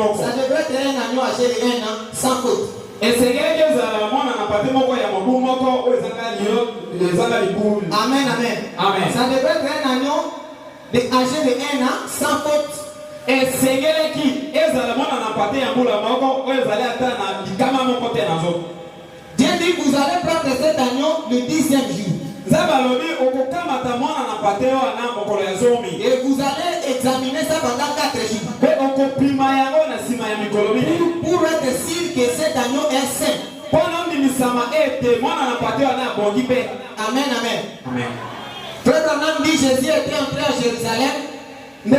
moko. Ça devrait être un agneau âgé de 1 an sans faute. Et c'est quelqu'un qui a mwana na pate moko ya mobu moko o ezanga liyo ezanga libulu. Amen, amen. Amen. Ça devrait être un agneau âgé de 1 an sans faute. Et c'est quelqu'un qui ezala mwana na pate ya mbula moko o ezali ata na bikama moko te nazo. Dieu dit vous allez prendre cet agneau le 10e jour. Zabalobi okokamata mwana na pate wana mokolo ya zomi. Et vous allez examiner ça pendant 4 jours. Pe okopima yango na sima ya mikolo mingi. Pour être sûr que cet agneau est saint. Pona ndimisama ete mwana na pate wana bongi pe. Amen, amen. Amen. Frère Branham dit Jésus était entré à Jérusalem. C'était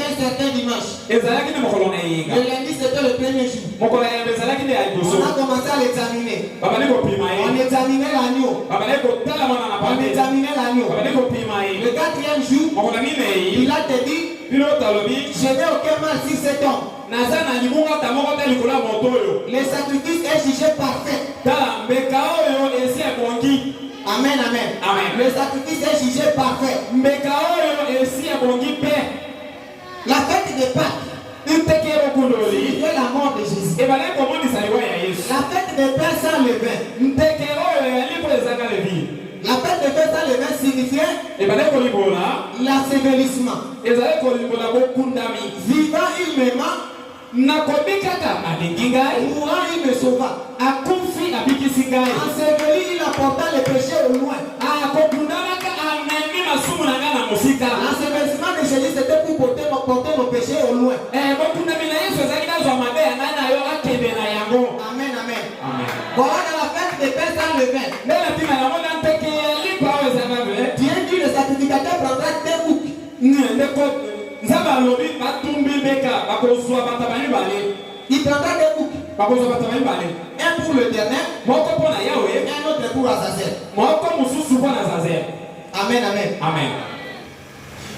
un certain dimanche. Le lundi c'était le premier jour. On a commencé à l'examiner. On examinait l'agneau. On examinait l'agneau. Le 4e jour, il a dit je n'ai aucun mal sur cet homme. Le sacrifice est jugé parfait. Amen, amen. Amen. Le sacrifice est jugé parfait. La fête de Pâques, c'est la mort de Jésus. La fête de pain sans levain. La fête de pain sans levain signifiait l'ensevelissement. Vivant humainement, mourant il me sauva. Enseveli il apporta le péché au loin. L'ensevelissement de Jésus c'était pour porter nos péchés au loin. Amen, amen. Voilà dans la fête de pain sans levain. Dieu dit le sacrificateur prendra 2 boucs. Il prendra 2 boucs. Un pour le dernier, un autre pour Azazel. Amen, amen. Amen.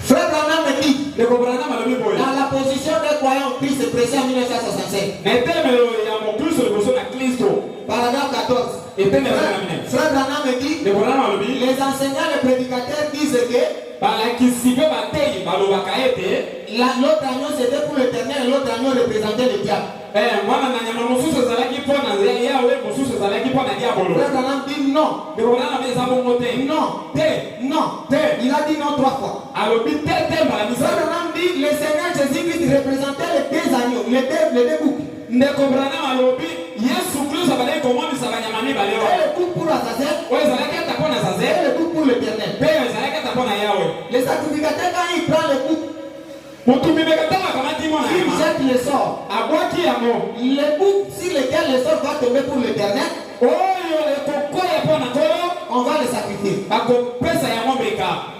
Frère Branham me dit, dans la position des croyants en Christ prêché en 1965. Paragraphe 14. Frère Branham me dit, les enseignants, les prédicateurs disent que l'autre agneau c'était pour l'éternel et l'autre agneau représentait le diable. Frère Branham dit non. Non. Il a dit non 3 fois. Frère Branham dit le Seigneur Jésus-Christ représentait les 2 agneaux, les deux boucs. Et le bouc pour Azazel et le bouc pour l'éternel. Le sacrificateur quand il prend le bouc, il jette le sort. Le bouc sur lequel le sort va tomber pour l'éternel, on va le sacrifier.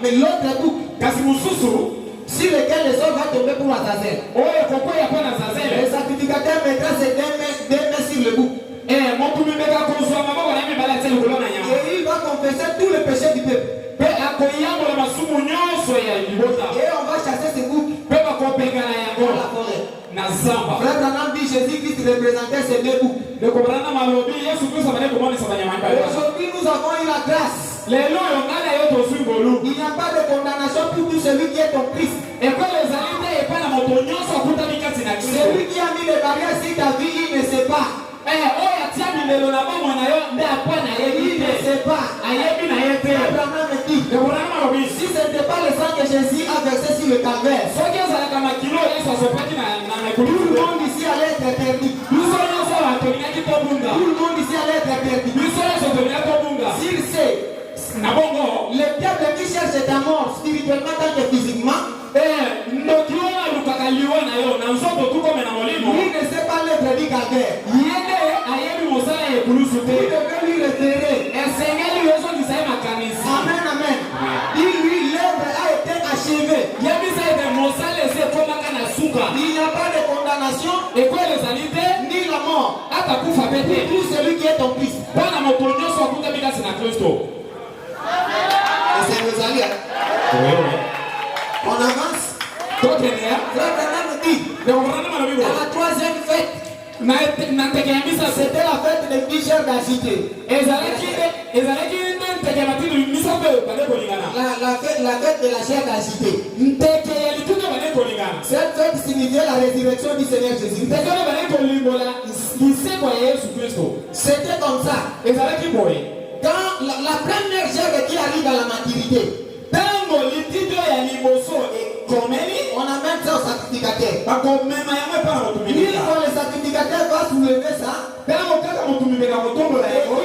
Mais l'autre bouc sur lequel le sort va tomber pour Azazel, le sacrificateur mettra ses 2 mains sur le bouc. Et il va confesser tous les péchés du peuple. Et on va chasser ce bouc dans la forêt. Frère Branham dit Jésus-Christ représentait ces 2 boucs. Aujourd'hui nous avons eu la grâce. Il n'y a pas de condamnation pour tout celui qui est en Christ. Celui qui a mis les barrières sur ta vie, il ne sait pas. Il ne sait pas. Abraham me dit, si ce n'était pas le sang que Jésus a versé sur le calvaire, tout le monde ici allait être perdu. Tout le monde ici allait être perdu. S'il sait, le diable qui cherche ta mort spirituellement tant que physiquement, lui ne sait pas l'être du calvaire. Vous devez lui référer. Amen, amen. Dis-lui, l'œuvre a été achevée. Il n'y a pas de condamnation ni la mort pour tout celui qui est en Christ. Et c'est Rosalie. On avance. Frère Branham dit, dans la 3e fête, c'était la fête des bicheurs d'agité. La fête de la chair d'agité. Cette fête signifiait la résurrection du Seigneur Jésus. C'était comme ça. Quand la première gerbe qui arrive à la maturité, on amène ça au sacrificateur. Quand le sacrificateur va soulever ça, et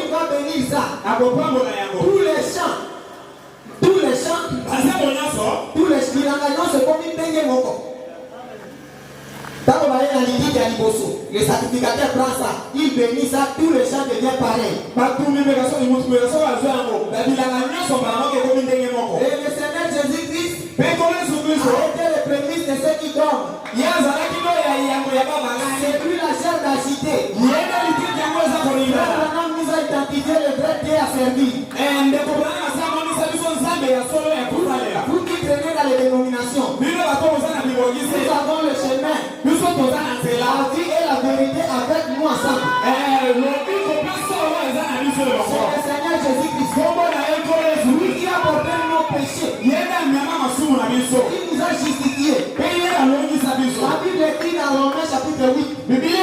il va bénir ça. Tous les chants, c'est comme une dengue moko. Le sacrificateur prend ça, il bénit ça, tous les chants deviennent pareils. Et le Seigneur Jésus-Christ a été le prémisse de ceux qui dorment. C'est lui la chair d'agité. Il nous a identifié le vrai Dieu à servir. Vous qui traînez dans les dénominations, nous avons le chemin, la vie et la vérité avec nous ensemble. C'est le Seigneur Jésus-Christ. Lui qui a porté nos péchés. Il nous a justifiés. La Bible écrit dans Romains chapitre 8. Il dit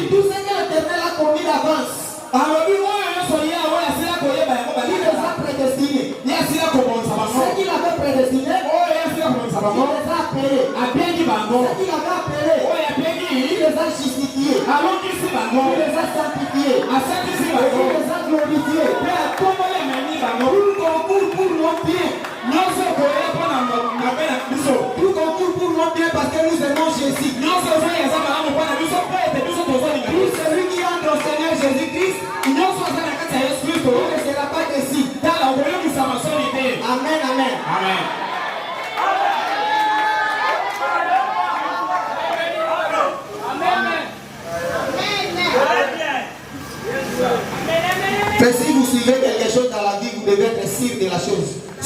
tout ce que l'Éternel a commis d'avance. Il les a prédestinés. Ce qu'il avait prédestiné, il les a appelés. Ce qu'il avait appelés, il les a justifiés. Il les a sanctifiés. Il les a glorifiés. Pour nos biens. Tout concourt pour nos biens parce que nous aimons Jésus. Tout celui qui entre au Seigneur Jésus-Christ, il ne sera pas déçu. Amen, amen. Mais si vous suivez quelque chose dans la vie, vous devez être sûr de la chose. Il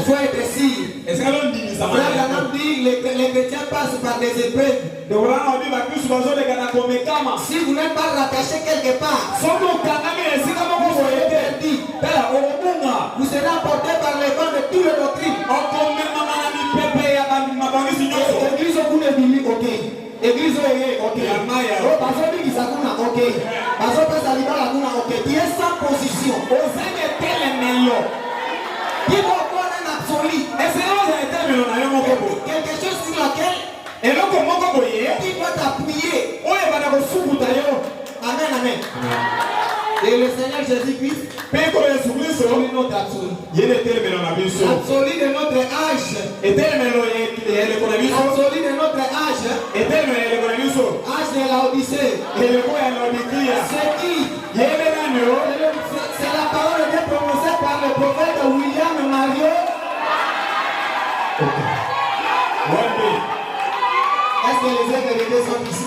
faut être sûr. Les chrétiens passent par des épreuves. Si vous n'êtes pas rattaché quelque part, vous serez emporté par les vents de toutes les doctrines. Église au bout de Billy, ok. Église ok. Ok. Tu es sans position. Qui va avoir un absolu. Quelque chose sur laquelle qui va t'appuyer. Amen, amen. Et le Seigneur Jésus-Christ est notre absolu. Absolu de notre âge. Absolu de notre âge. Âge de la Odyssée. C'est qui? C'est la parole de Dieu prononcée par le prophète William Mario. Est-ce que les œuvres de Dieu sont ici?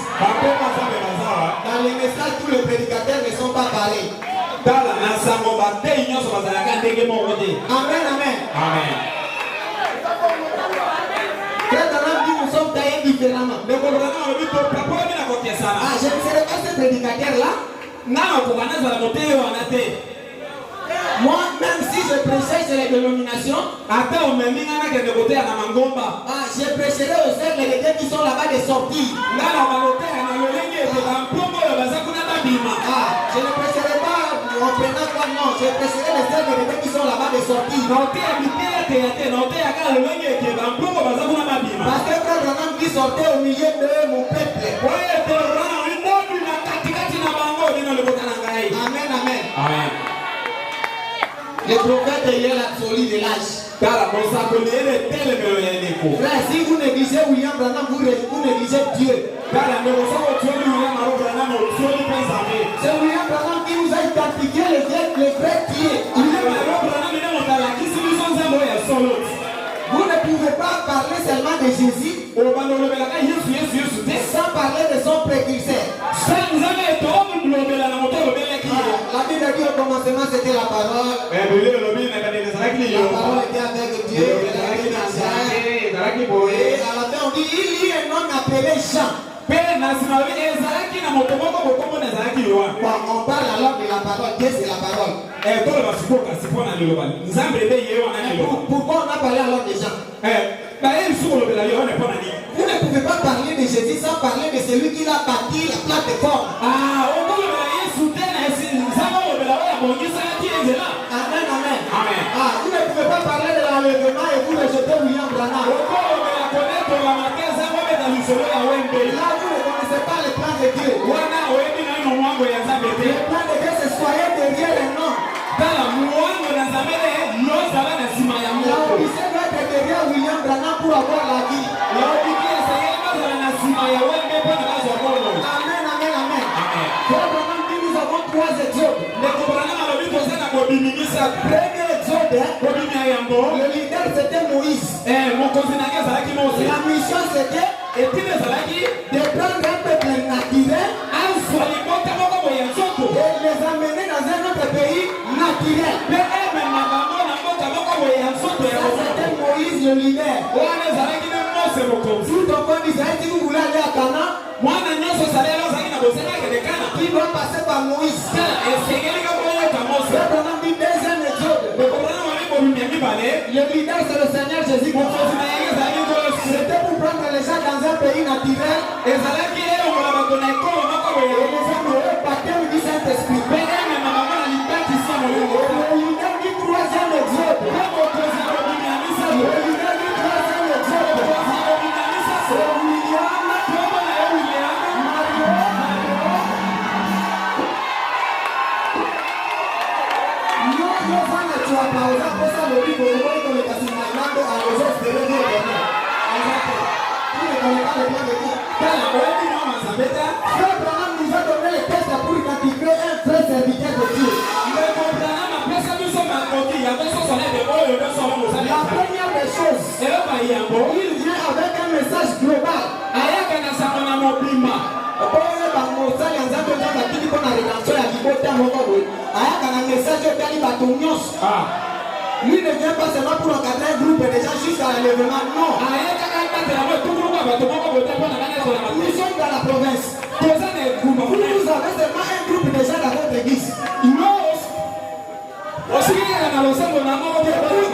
Dans les messages, tous les prédicateurs ne sont pas pareils. Amen, amen. Nous sommes taillés différemment. Je ne serai pas ce prédicateur-là. Moi, même si je prêchais chez les dénominations, je prêcherai aux cercles de Dieu qui sont là-bas des sorties. Je ne prêcherai pas en prenant quoi, non. Je prêcherai les cercles de Dieu qui sont là-bas des sorties. Parce que quand Branham dit sortait au milieu de mon peuple. Amen, amen. Le prophète est l'absolu de l'âge. Frère, si vous négligez William Branham, vous négligez Dieu. C'est William Branham qui nous a identifié le vrai Dieu. Vous ne pouvez pas parler seulement de Jésus sans parler de son précurseur. La Bible dit au commencement c'était la parole. La parole était avec Dieu. Et à la fin on dit il y a un homme appelé Jean. On parle alors de la parole. Dieu c'est la parole. Pourquoi on a parlé alors des gens? Vous ne pouvez pas parler de Jésus sans parler de celui qui a bâti la plateforme. Amen, amen. Vous ne pouvez pas parler de l'enlèvement et vous rejetez William Branham. Là, vous ne connaissez pas le plan de Dieu. Le plan de Dieu, c'est soyez derrière les noms. La Odyssée doit être derrière William Branham pour avoir la vie. Amen, amen, amen. Frère Branham dit nous avons 3 exodes. Premier exode, le leader c'était Moïse. La mission c'était de prendre un peuple naturel et les amener dans un autre pays naturel. C'était Moïse le leader. Si ton peuple d'Israël, si vous voulez aller à Canaan, il doit passer par Moïse. Deuxième exode. Le leader c'est le Seigneur Jésus. C'était pour prendre les gens dans un pays naturel et les amener au baptême du Saint-Esprit. Le leader du troisième exode. Le leader du troisième exode. C'est William. Abraham nous a donné les tests pour identifier un vrai serviteur de Dieu. La première des choses, il vient avec un message global. Lui ne vient pas seulement pour encadrer un groupe de gens jusqu'à l'enlèvement, non. Nous sommes dans la province. Vous avez seulement un groupe de gens dans votre église.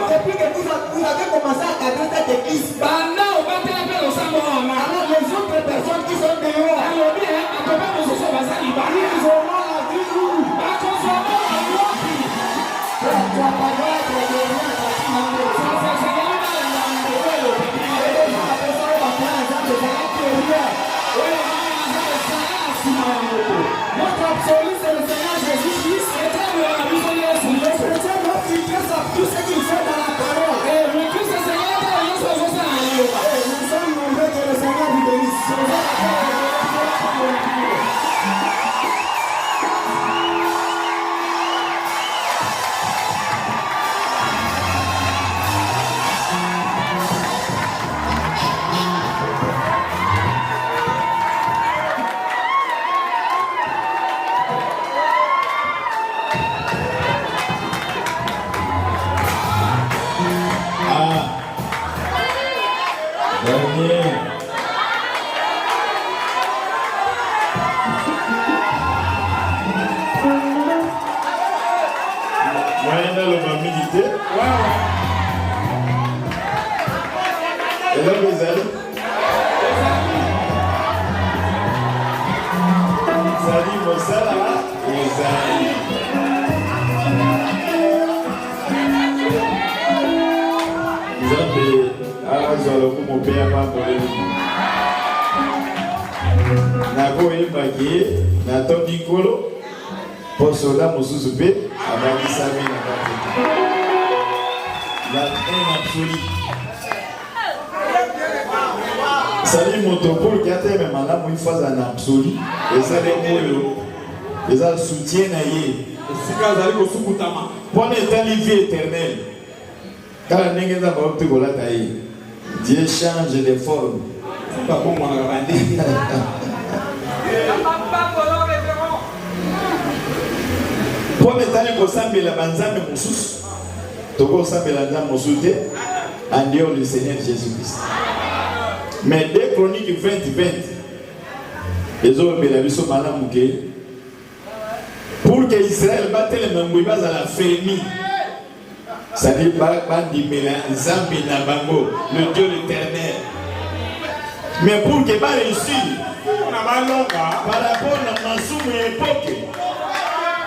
Depuis que vous avez commencé à cadrer cette église, alors les autres personnes qui sont dehors, ils auront la vie où notre absolu c'est le Seigneur Jésus-Christ. Les chrétiens doivent filtrer sur tout ce qu'ils font dans la parole. Nous sommes nombreux que le Seigneur vous bénisse. Ils ont soutien à pour une vie éternelle. Dieu change de forme. Pour mettre au sambe la banzame moussous, toko sambe la dame moussouté, en dehors du Seigneur Jésus-Christ. Mais dès Chroniques 20, les hommes de la vie sont malades. Pour pour que Israël batte les membres à la famille. Ça dit Zambi Nabango, le Dieu éternel. Mais pour que pas réussir, par rapport à Mansoum et époque,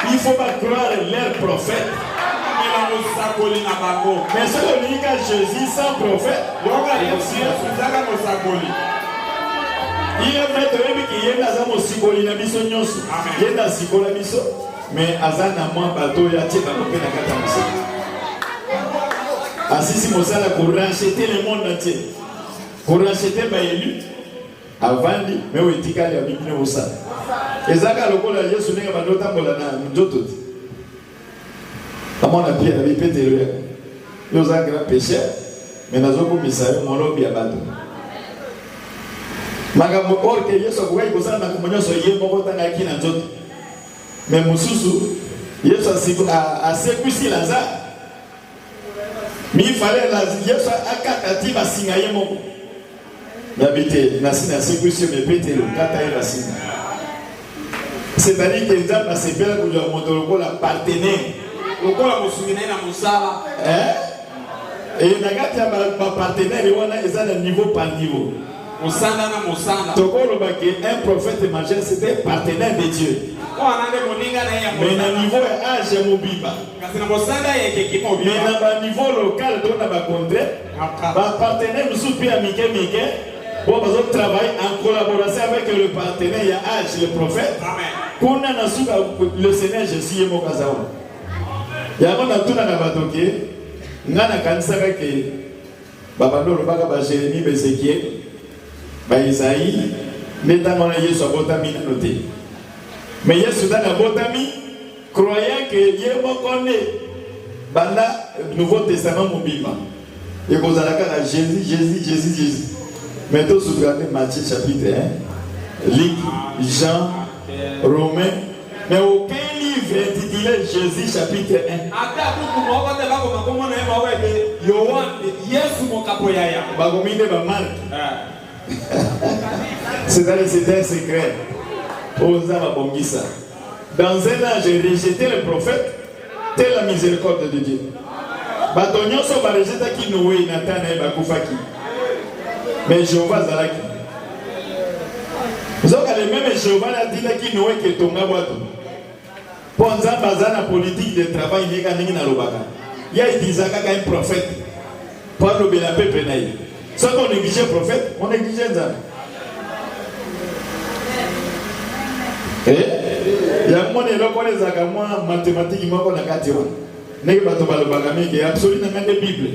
il ne faut pas croire leur prophète. Mais ce qu'on dit à Jésus sans prophète, il est vrai qu'il y a un sikoli na biso nyonso. Il y a un sikoli na biso, mais azana moi bateau ya tcheka kopé na kata biso. Asisi mosala pour racheter le monde entier. Pour racheter ba élu avandi mais oetikali ya bikine osala. Ezaka lokola Yesu nenga bandota mbola na njoto. Amona pia na bipetelo. Yo za grand pécheur, mais nazoko misayo molobi ya bato. Magambo or que Yesu akuwai kozala na kumonyoso ye moko tanga kina nzoto. Mais mususu Yesu asekusi laza. Mi fallait la Yesu akatati basinga ye moko. Yabite nasina asekusi me petelo kata ye basinga. C'est-à-dire que Nzamba sepela ko jo moto la partenaire. Lokola musungina na musala. Et nagati ya ba partenaire wana ezala niveau par niveau. Musanda na musanda. Tokolo baki un prophète majeur c'était partenaire de Dieu. Mais na niveau âge mobiba. Mais na ba niveau local to na ba contre ba partenaire musu pia mike. Bon bazo travailler en collaboration avec le partenaire ya âge le prophète. Amen. Kuna na suka le Seigneur Jésus yemo kazawa. Ya mona tuna na batoke ngana kanisa ke baba ndolo baka ba Jérémie Bézéchiel ba Isaïe netango na Yesu abotami na noté. Mais Yesu dans la botami croyant que Dieu m'a connaît banda Nouveau Testament mobima. Et vous allez à Jésus. Mais tous vous regardez Matthieu chapitre 1, Luc, Jean, Romains, mais aucun livre intitulé Jésus chapitre 1. C'est-à-dire c'est un secret. Dans un an, j'ai rejeté le prophète, telle la miséricorde de Dieu. Batonyo so ba rejeté qui Noé Nathan et Bakufaki. Mais Jéhovah Zalaki. Vous avez le même Jéhovah a dit qui Noé qui est tombé à boîte. Pour un bazana politique de travail, il y a un lobaka. Il y a un prophète. Pour le peuple naïf. Ce qu'on néglige le prophète, on néglige ça. Il y a un monde qui a mathématiques qui m'a dit n'est pas tout absolument la Bible.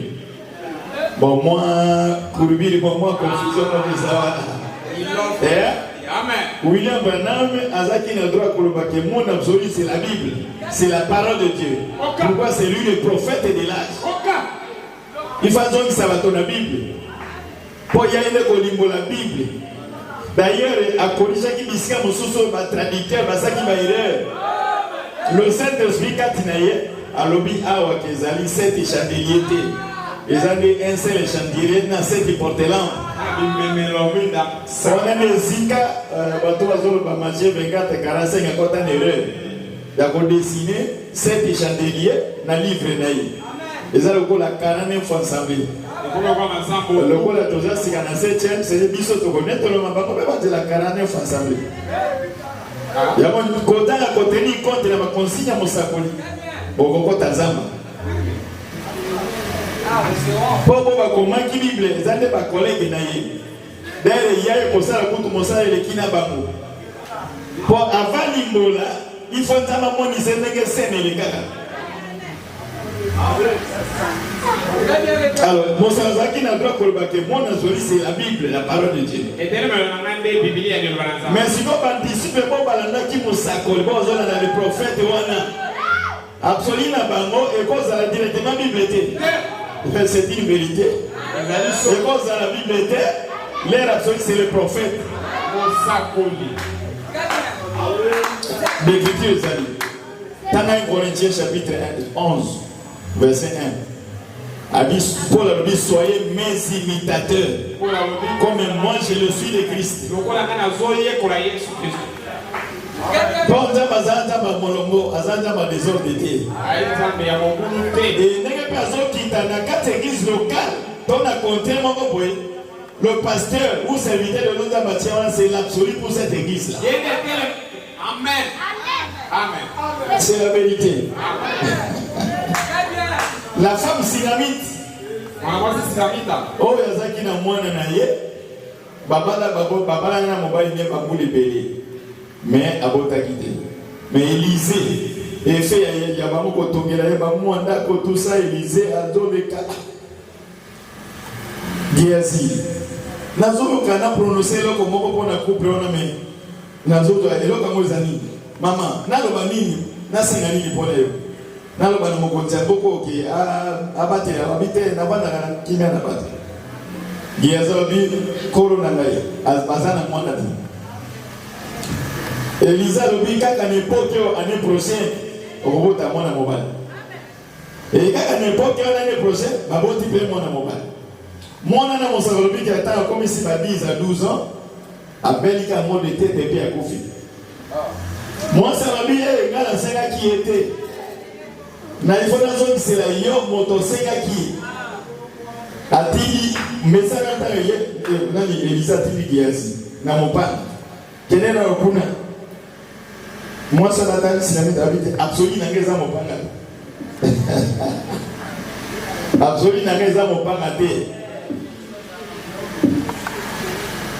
Bon, moi, Kourubi, moi, confusion comme ça. William Branham, Azaki n'a droit que mon absolu, c'est la Bible. C'est la parole de Dieu. Pourquoi c'est lui le prophète de l'âge? Il faut donc que ça va dans la Bible. Pour y aller au la Bible. D'ailleurs, à Korisha qui bisca mon sous ma traducteur, Basaki ma erreur. Le Saint-Esprit Katinaye, à l'objet awa kezali 7 chandeliers. Ils avaient un seul chandelier dans 7 portelanes. On a des zika, bateau azolo ba manger 24 45 à côté d'erreur. D'accord dessiné 7 chandeliers dans livre naï. Ils avaient la 49 fois ensemble. Le coup la toujours c'est dans 7e, c'est biso to connaître le mamba ko ba la 49 ensemble. Ya mon côté la côté ni contre la consigne mo sakoli. Boko tazama. Pour comment qui Bible, ils ont des collègues naïfs. D'ailleurs, il y a un conseil pour tout le monde qui n'a pas mot. Pour avant l'imbola, il faut que maman dise que c'est les gars. Alors, mon sang qui n'a droit que mon azoli c'est la Bible, la parole de Dieu. Mais si vous participez pas à la qui vous s'accorde, vous avez le prophète absolument bango et cause à la directement Bible. C'est une vérité. Et cause à la Bible, l'air absolu c'est le prophète. L'écriture est allée. Dans 1 Corinthiens chapitre 11, verset 1. A dit, Paul a dit, soyez mes imitateurs. Comme moi je le suis de Christ. Bon, Nzamba Molongo, Nzamba désordre d'été. Et n'est pas qui t'a na quatre églises locales, ton a compté mon boy. Le pasteur ou serviteur de notre bâtiment, c'est l'absolu pour cette église-là. Amen. Amen. C'est la vérité. La femme Sinamite. Oh, Yazaki na mwana na ye. Babala na mobile ne babu libéré. Mais abota quitté. Mais Élisée, et fait il y a pas beaucoup tongela ya ba mwanda ko tout ça Élisée a donné ka. Giazi. Nazo kana prononcer le comme ko na couple on mais nazo to eloko ngozani. Mama, naloba nini? Nasenga nini pona yo? Naloba na mokonzi boko ke abate abite na bana kimia na bate. Giazo bi corona ngai azana mwana ti. Elisa lobi kaka n'époque année prochaine obota mwana mobile. Et kaka n'époque année prochaine baboti pe mwana mobile. Mwana na mosalobi ki ata comme si ba 10 à 12 ans abelika mode de tête et puis akufi. Moi ça m'a dit ngala senga qui était. Na il faut nazo c'est la yo moto senga qui. Atili mesana ta ye nani Elisa tili kiasi na mopa. Kenena okuna. Moi, ça n'a pas été absolument mon pangate. Absolument mon pangate.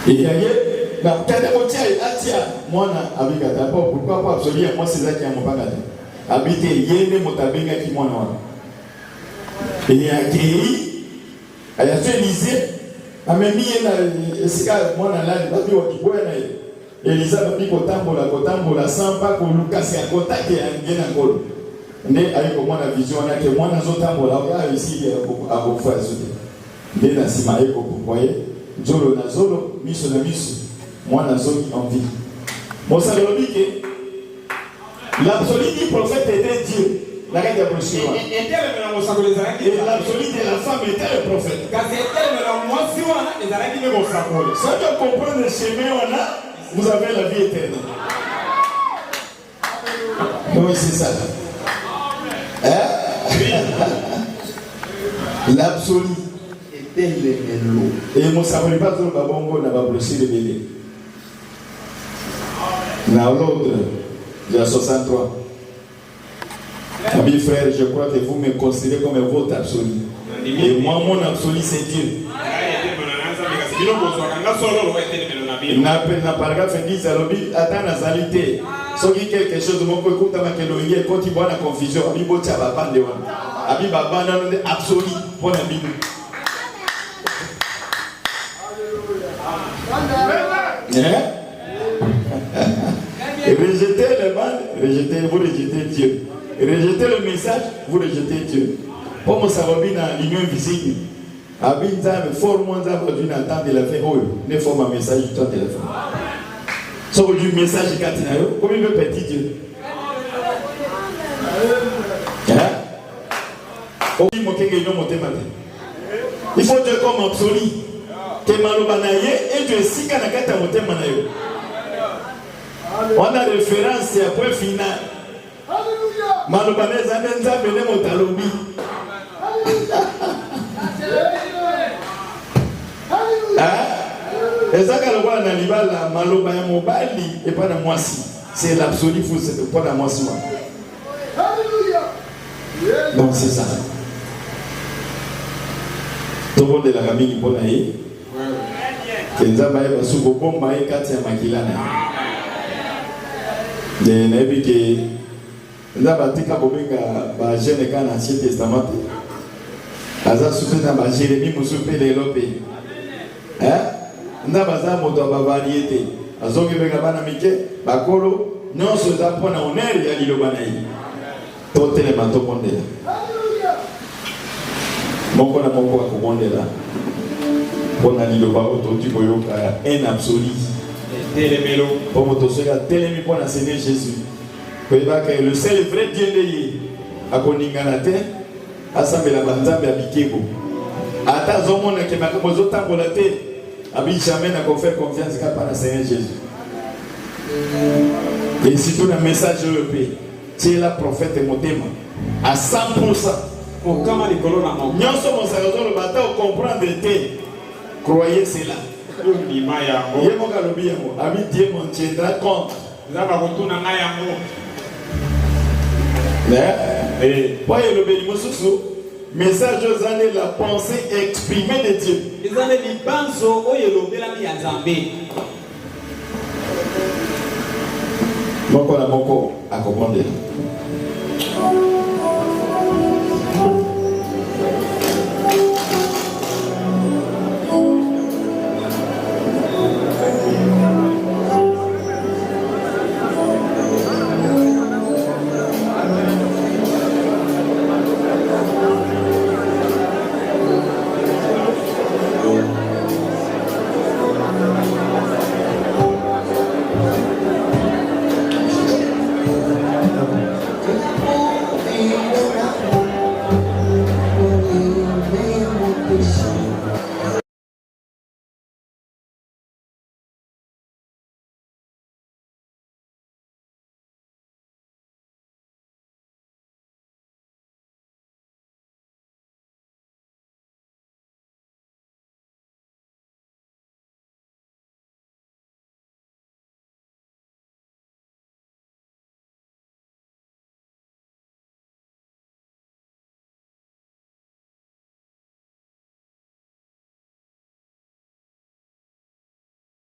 Et il y a la moi, avec pourquoi pas absolument moi, c'est ça qui a mon pangate. Habiter, yéne, motabenga qui m'en a. Et il y a accueilli, il a fait lisée, a même mis moi, là, Elisa babi kotambola sans pas ko lukasi ya kotake ya ngena ngolo ne ayiko mwana vision na ke mwana zotambola ya ici a beaucoup azudi ne na sima eko poye jolo na zolo miso na miso mwana zoki envie mosalobi ke l'absolu du prophète était Dieu la reine de Prochima et l'absolu de la femme était le prophète ça te comprendre le chemin on a. Vous avez la vie éternelle. Oui, c'est ça. Hein? L'absolu était le mélo. Et mon savait pas que le babongo n'a pas brossé le bébé. Dans l'autre, il y a 63. Mes frères, je crois que vous me considérez comme votre absolu. Et moi, mon absolu, c'est Dieu. Na paragraphe 10 alobi ata nazalité soki quelque chose moko écoute ma keloye quand il voit la confusion abi botia ba bande wana abi ba bande no absolu pour la bible rejetez le bande vous rejetez Dieu rejetez le message vous rejetez Dieu pour mon savoir na l'union visible. Abinza me forme de la fin, oh, ne forme un message du temps de la fin. So du message de Katinayo, comme il veut petit Dieu. Il faut Dieu comme absolu. Que Malobanaye et Dieu si Kanakata Motemanayo. On a référence à point final. Malobanaye Zanenza Bene Motalobi. Et ça, quand on voit dans l'Ibala, Maloba et Mobali, et pas dans Moissi. C'est l'absolu, il faut pas dans Moissi. Donc c'est ça. Tout le monde est la famille qui peut aller. Kenza Baye Basuko Bombaye Katia Makilana. Les nébis qui. Nabatika Bobenga, Bajene Kan, Ancien Testament. Aza soutenu dans Jérémie Moussoupe de l'Opé. Nabaza moto ba variété. Azongi bega bana mike, bakolo, non se da pona honneur ya lilobana yi. Totele mato mondela. Moko na moko ko mondela. Pona liloba oto tu koyoka en absolu. Télémelo. Pour moto sera télémi pona Seigneur Jésus. Koyeba que le seul vrai Dieu de yi akoningana te. Assemble la banzambe ya bikeko. Ata zomona ke makozo tambola te. Abi jamais n'a pas fait confiance qu'à Seigneur Jésus. Et surtout le message européen. Tu es la prophète Motema. À 100%. Nous sommes le bâtard comprendre été. Croyez cela. Il Dieu m'en tiendra compte. Mais, le message aux années, la pensée exprimée de Dieu. Moko à comprendre.